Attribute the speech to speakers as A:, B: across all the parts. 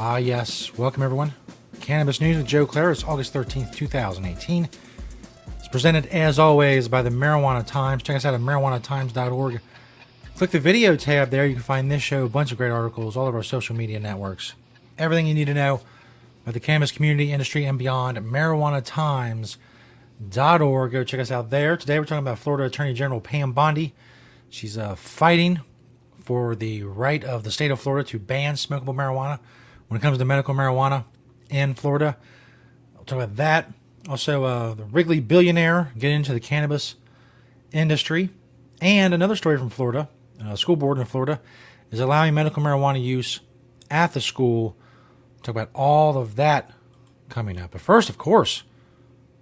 A: Yes. Welcome, everyone. Cannabis News with Joe Klare. It's August 13th, 2018. It's presented, as always, by the Marijuana Times. Check us out at marijuanatimes.org. Click the video tab there. You can find this show, a bunch of great articles, all of our social media networks. Everything you need to know about the cannabis community, industry, and beyond. marijuanatimes.org. Go check us out there. Today we're talking about Florida Attorney General Pam Bondi. She's fighting for the right of the state of Florida to ban smokable marijuana when it comes to medical marijuana in Florida. I'll talk about that. Also, the Wrigley Billionaire, getting into the cannabis industry. And another story from Florida, a school board in Florida is allowing medical marijuana use at the school. Talk about all of that coming up. But first, of course,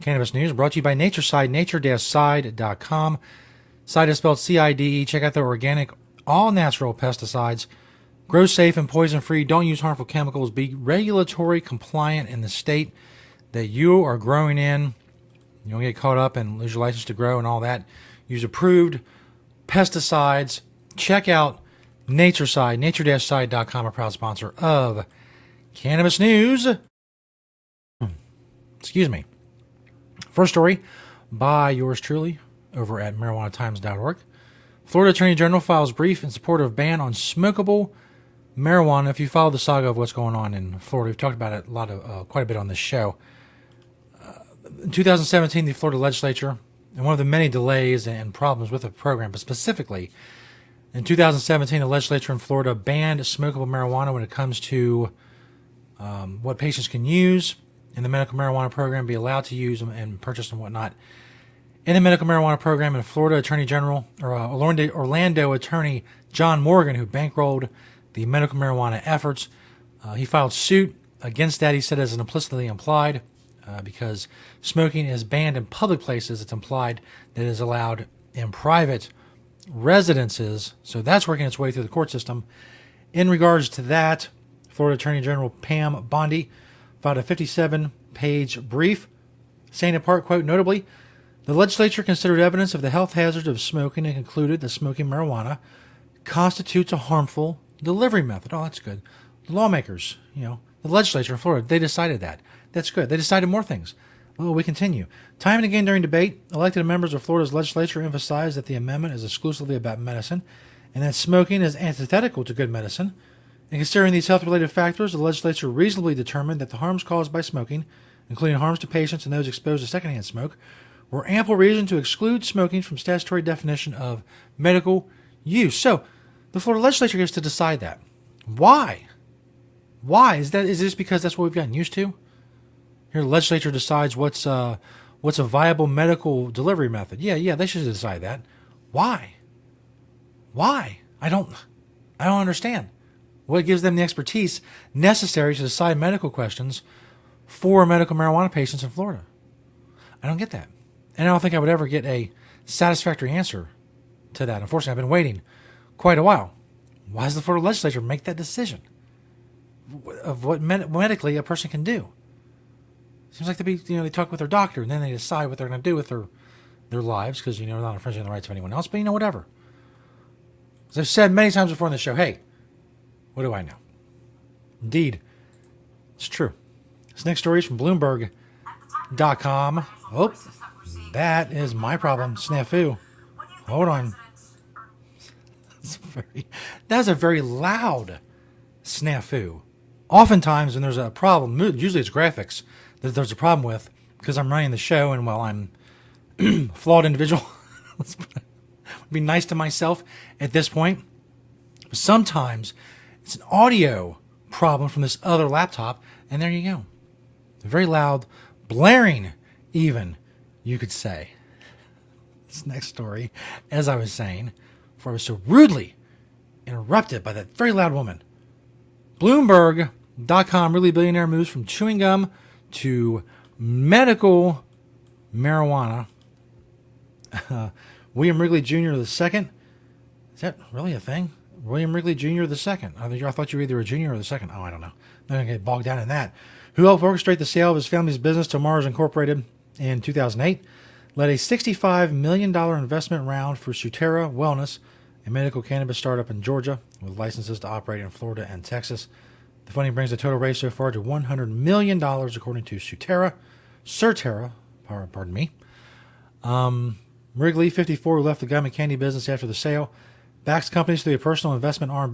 A: Cannabis News brought to you by NatureSide, nature-side.com. Side is spelled CIDE. Check out their organic, all-natural pesticides. Grow safe and poison-free. Don't use harmful chemicals. Be regulatory compliant in the state that you are growing in. You don't get caught up and lose your license to grow and all that. Use approved pesticides. Check out NatureSide, nature-side.com, a proud sponsor of Cannabis News. Excuse me. First story by yours truly over at marijuanatimes.org. Florida Attorney General files brief in support of ban on smokable marijuana. If you follow the saga of what's going on in Florida, we've talked about it quite a bit on this show. In 2017, the Florida legislature, and one of the many delays and problems with the program, but specifically in 2017, the legislature in Florida banned smokable marijuana when it comes to what patients can use in the medical marijuana program, be allowed to use them and purchase and whatnot. In the medical marijuana program in Florida, Attorney General, or Orlando Attorney John Morgan, who bankrolled the medical marijuana efforts, he filed suit against that. He said as an implicitly implied, because smoking is banned in public places, it's implied that it is allowed in private residences. So that's working its way through the court system. In regards to that, Florida Attorney General Pam Bondi filed a 57-page brief, saying in part, quote, notably, the legislature considered evidence of the health hazards of smoking and concluded that smoking marijuana constitutes a harmful delivery method. Oh, that's good. The lawmakers, the legislature in Florida, they decided that. That's good. They decided more things. Well, we continue. Time and again during debate, elected members of Florida's legislature emphasized that the amendment is exclusively about medicine and that smoking is antithetical to good medicine. In considering these health-related factors, the legislature reasonably determined that the harms caused by smoking, including harms to patients and those exposed to secondhand smoke, were ample reason to exclude smoking from statutory definition of medical use. So, the Florida legislature gets to decide that. Why? Why? Is this because that's what we've gotten used to? Here, the legislature decides what's a viable medical delivery method. Yeah, they should decide that. Why? Why? I don't understand. What gives them the expertise necessary to decide medical questions for medical marijuana patients in Florida? I don't get that. And I don't think I would ever get a satisfactory answer to that. Unfortunately, I've been waiting quite a while. Why does the Florida legislature make that decision of what medically a person can do? Seems like they talk with their doctor and then they decide what they're going to do with their lives because, they're not infringing on the rights of anyone else. But whatever. As I've said many times before in the show, hey, what do I know? Indeed, it's true. This next story is from Bloomberg.com. Oh, that is my problem. Snafu. Hold on. That's a very loud snafu. Oftentimes when there's a problem, usually it's graphics that there's a problem with because I'm running the show and while I'm a flawed individual, be nice to myself at this point. But sometimes it's an audio problem from this other laptop, and there you go. Very loud, blaring even, you could say. This next story, as I was saying, before I was so rudely interrupted by that very loud woman. Bloomberg.com, Really Billionaire moves from chewing gum to medical marijuana. William Wrigley Jr. II. Is that really a thing? William Wrigley Jr. II. I thought you were either a junior or the second. Oh, I don't know. I'm not going to get bogged down in that. Who helped orchestrate the sale of his family's business to Mars Incorporated in 2008, led a $65 million investment round for Sutera Wellness, a medical cannabis startup in Georgia with licenses to operate in Florida and Texas. The funding brings the total raise so far to $100 million, according to Surterra, pardon me. Wrigley, 54, who left the gum and candy business after the sale, backs companies through a personal investment arm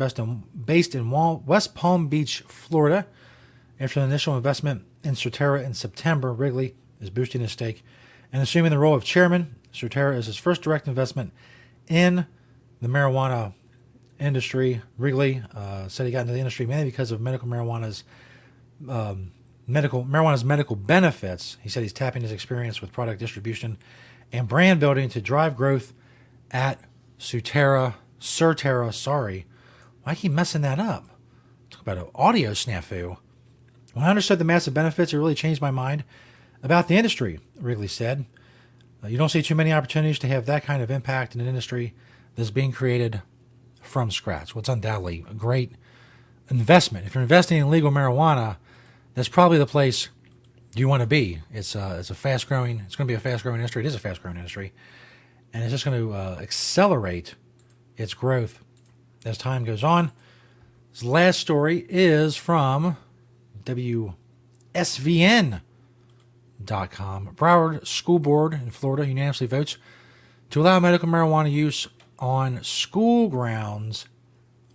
A: based in West Palm Beach, Florida. After the initial investment in Surterra in September, Wrigley is boosting his stake and assuming the role of chairman. Surterra is his first direct investment in the marijuana industry. Wrigley said he got into the industry mainly because of marijuana's medical benefits. He said he's tapping his experience with product distribution and brand building to drive growth at Surterra. Sorry, why keep messing that up? Talk about an audio snafu. When I understood the massive benefits, it really changed my mind about the industry, Wrigley said. You don't see too many opportunities to have that kind of impact in an industry that's being created from scratch. Well, it's undoubtedly a great investment. If you're investing in legal marijuana, that's probably the place you want to be. It's going to be a fast-growing industry. It is a fast-growing industry. And it's just going to accelerate its growth as time goes on. This last story is from WSVN.com. Broward School Board in Florida unanimously votes to allow medical marijuana use on school grounds.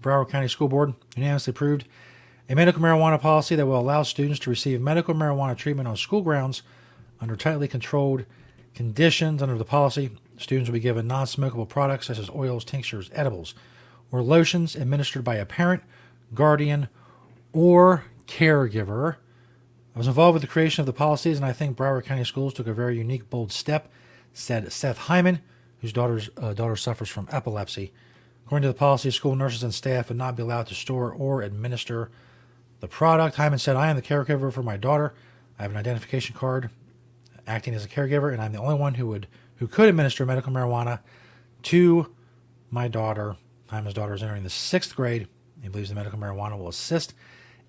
A: Broward County School Board unanimously approved a medical marijuana policy that will allow students to receive medical marijuana treatment on school grounds under tightly controlled conditions. Under the policy, students will be given non-smokable products such as oils, tinctures, edibles, or lotions administered by a parent, guardian, or caregiver. I was involved with the creation of the policies, and I think Broward County Schools took a very unique, bold step, said Seth Hyman, whose daughter suffers from epilepsy. According to the policy, school nurses and staff would not be allowed to store or administer the product. Hyman said, I am the caregiver for my daughter. I have an identification card acting as a caregiver, and I'm the only one who could administer medical marijuana to my daughter. Hyman's daughter is entering the 6th grade. He believes the medical marijuana will assist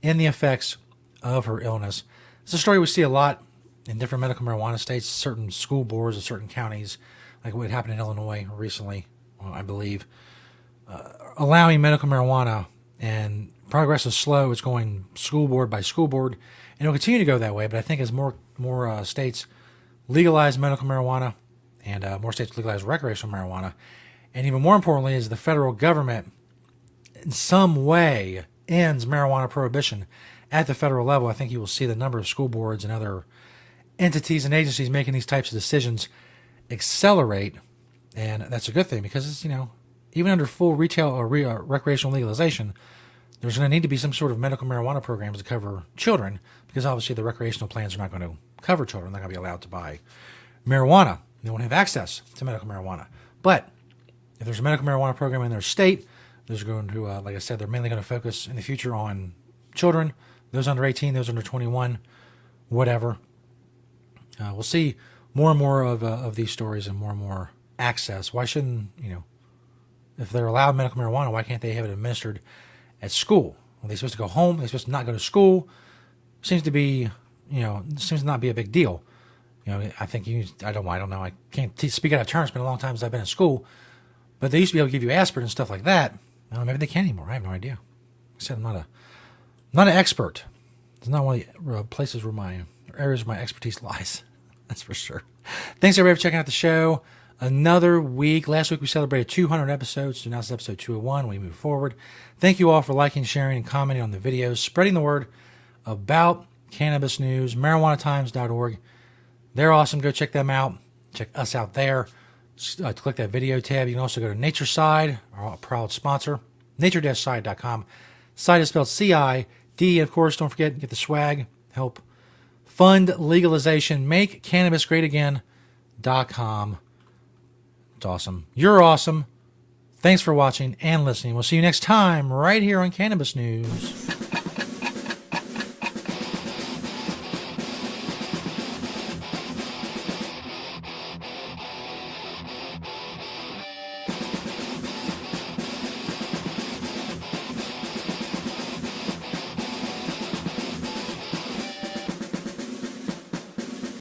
A: in the effects of her illness. It's a story we see a lot in different medical marijuana states, certain school boards of certain counties, like what happened in Illinois recently, I believe, allowing medical marijuana, and progress is slow. It's going school board by school board, and it'll continue to go that way. But I think as more states legalize medical marijuana and more states legalize recreational marijuana, and even more importantly, as the federal government in some way ends marijuana prohibition at the federal level, I think you will see the number of school boards and other entities and agencies making these types of decisions accelerate, and that's a good thing because it's, even under full retail or recreational legalization, there's going to need to be some sort of medical marijuana programs to cover children, because obviously the recreational plans are not going to cover children. They're not going to be allowed to buy marijuana. They won't have access to medical marijuana. But if there's a medical marijuana program in their state, there's going to, like I said, they're mainly going to focus in the future on children, those under 18, those under 21, whatever. We'll see more and more of these stories and more access. Why shouldn't, if they're allowed medical marijuana, why can't they have it administered at school? Are they supposed to go home? Are they supposed to not go to school? Seems to be, seems to not be a big deal. I think I don't know. I can't speak out of turn. It's been a long time since I've been in school. But they used to be able to give you aspirin and stuff like that. I don't know, maybe they can't anymore. I have no idea. Like I said, I'm not an expert. It's not one of the places where areas where my expertise lies. That's for sure. Thanks everybody for checking out the show. Another week. Last week we celebrated 200 episodes. So now it's episode 201. We move forward. Thank you all for liking, sharing, and commenting on the videos, spreading the word about cannabis news. MarijuanaTimes.org. They're awesome. Go check them out. Check us out there. Click that video tab. You can also go to Nature Side, our proud sponsor, nature-side.com. Side is spelled CID. And of course, don't forget, get the swag. Help fund legalization. Make cannabis great again.com. It's awesome. You're awesome. Thanks for watching and listening. We'll see you next time right here on Cannabis News.